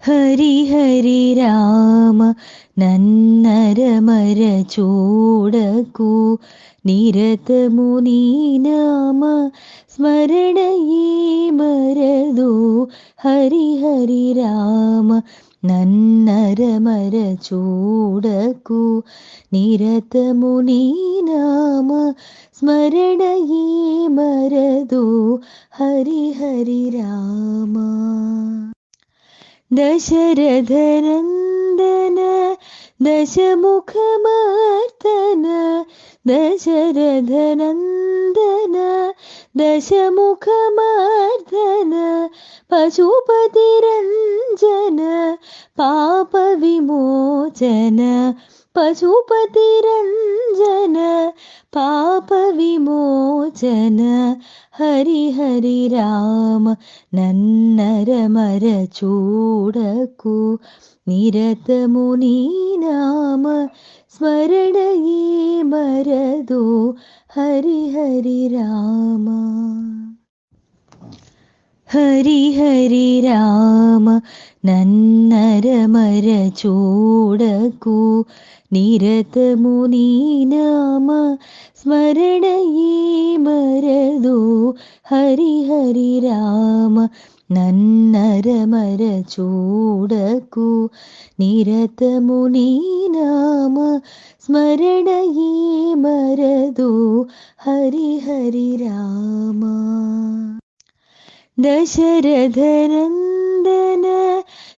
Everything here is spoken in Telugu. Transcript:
హరి హరి రామ నన్నరమర చూడకు నిరతము నీ నామ స్మరణయే మరదు. హరి హరి రామ నన్నరమర చూడకు నిరతము నీ నామ స్మరణయే మరదు. హరి హరి రామ. దశరథనందన దశముఖమర్దన దశరథనందన దశముఖమర్దన పశుపతిరంజన పాప విమోచన పశుపతిరంజన పాప విమోచన. హరి హరి రామ నన్నరమర చూడకు నిరతము నీ నామ స్మరణయే మరదు. హరి హరి రామ. హరి హరి రామ నన్నరమర చూడకు నిరతము నీ నామ స్మరణయే మరదు. హరి హరి రామ నన్నరమర చూడకు నిరతము నీ నామ స్మరణయే మరదు. హరి హరి రామ. దశరథనందన